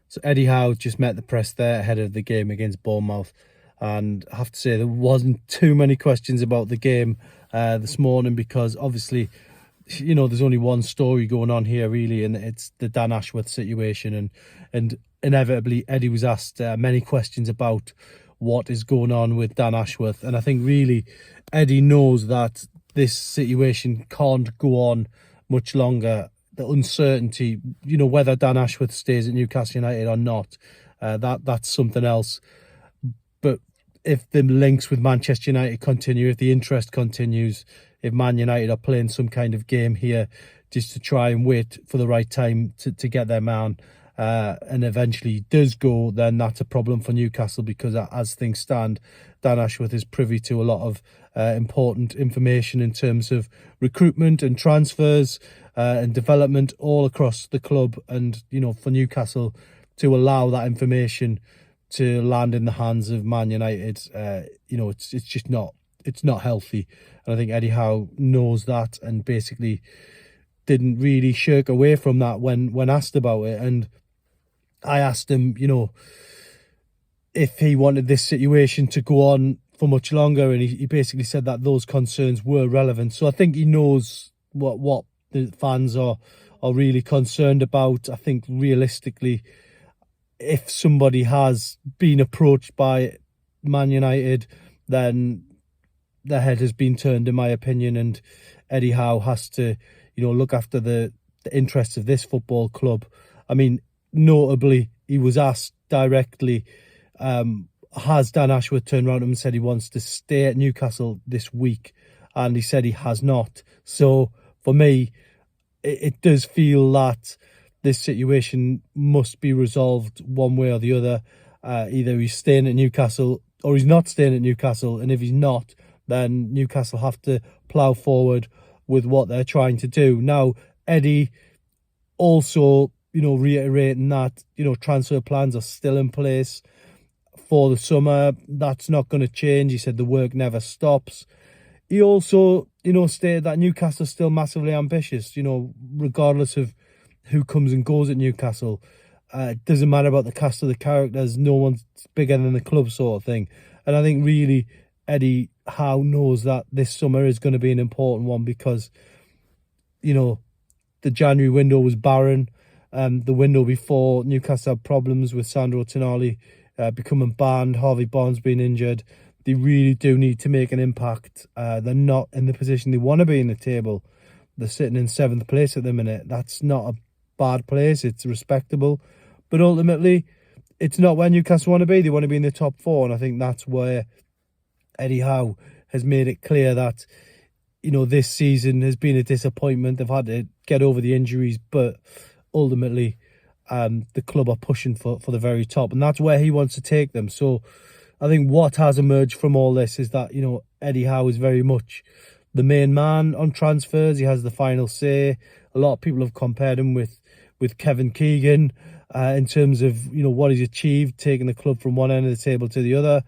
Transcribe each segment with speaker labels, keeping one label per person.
Speaker 1: So Eddie Howe just met the press there ahead of the game against Bournemouth, and I have to say there wasn't too many questions about the game this morning, because obviously, you know, there's only one story going on here really, and it's the Dan Ashworth situation, and inevitably Eddie was asked many questions about what is going on with Dan Ashworth, and I think really Eddie knows that this situation can't go on much longer. The uncertainty, you know, whether Dan Ashworth stays at Newcastle United or not, that's something else. But if the links with Manchester United continue, if the interest continues, if Man United are playing some kind of game here just to try and wait for the right time to get their man, and eventually does go, then that's a problem for Newcastle, because as things stand, Dan Ashworth is privy to a lot of important information in terms of recruitment and transfers and development all across the club. And, you know, for Newcastle to allow that information to land in the hands of Man United, you know, it's just not, it's not healthy. And I think Eddie Howe knows that, and basically didn't really shirk away from that when asked about it. And I asked him, you know, if he wanted this situation to go on for much longer, and he basically said that those concerns were relevant. So I think he knows what the fans are really concerned about. I think realistically, if somebody has been approached by Man United, then the head has been turned, in my opinion, and Eddie Howe has to, you know, look after the interests of this football club. I mean, notably, he was asked directly, has Dan Ashworth turned around to him and said he wants to stay at Newcastle this week? And he said he has not. So for me, it does feel that this situation must be resolved one way or the other. Either he's staying at Newcastle or he's not staying at Newcastle. And if he's not, then Newcastle have to plough forward with what they're trying to do. Now, Eddie also, you know, reiterating that, you know, transfer plans are still in place for the summer. That's not going to change. He said the work never stops. He also, you know, stated that Newcastle's still massively ambitious, you know, regardless of who comes and goes at Newcastle. It doesn't matter about the cast of the characters. No one's bigger than the club, sort of thing. And I think really Eddie Howe knows that this summer is going to be an important one, because, you know, the January window was barren. The window before, Newcastle had problems with Sandro Tonali becoming banned, Harvey Barnes being injured. They really do need to make an impact. They're not in the position they want to be in the table. They're sitting in 7th place at the minute. That's not a bad place. It's respectable. But ultimately, it's not where Newcastle want to be. They want to be in the top 4. And I think that's where Eddie Howe has made it clear that, you know, this season has been a disappointment. They've had to get over the injuries, but ultimately, the club are pushing for the very top, and that's where he wants to take them. So I think what has emerged from all this is that, you know, Eddie Howe is very much the main man on transfers. He has the final say. A lot of people have compared him with Kevin Keegan in terms of, you know, what he's achieved, taking the club from one end of the table to the other.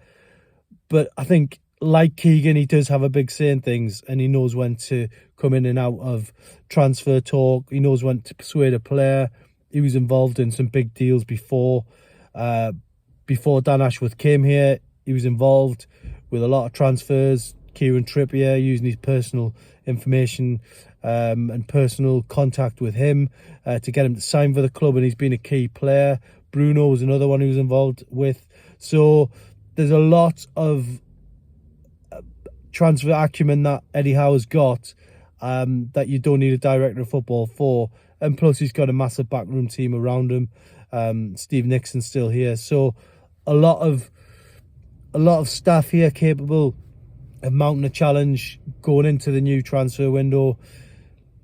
Speaker 1: But I think, like Keegan, he does have a big say in things, and he knows when to come in and out of transfer talk. He knows when to persuade a player. He was involved in some big deals before Dan Ashworth came here. He was involved with a lot of transfers. Kieran Trippier, using his personal information and personal contact with him to get him to sign for the club, and he's been a key player. Bruno was another one he was involved with. So there's a lot of transfer acumen that Eddie Howe has got that you don't need a director of football for. And plus, he's got a massive backroom team around him. Steve Nixon's still here. So a lot of staff here capable of mounting a challenge going into the new transfer window.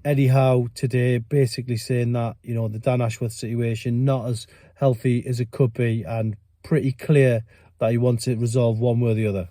Speaker 1: Eddie Howe today basically saying that, you know, the Dan Ashworth situation not as healthy as it could be, and pretty clear that he wants it resolved one way or the other.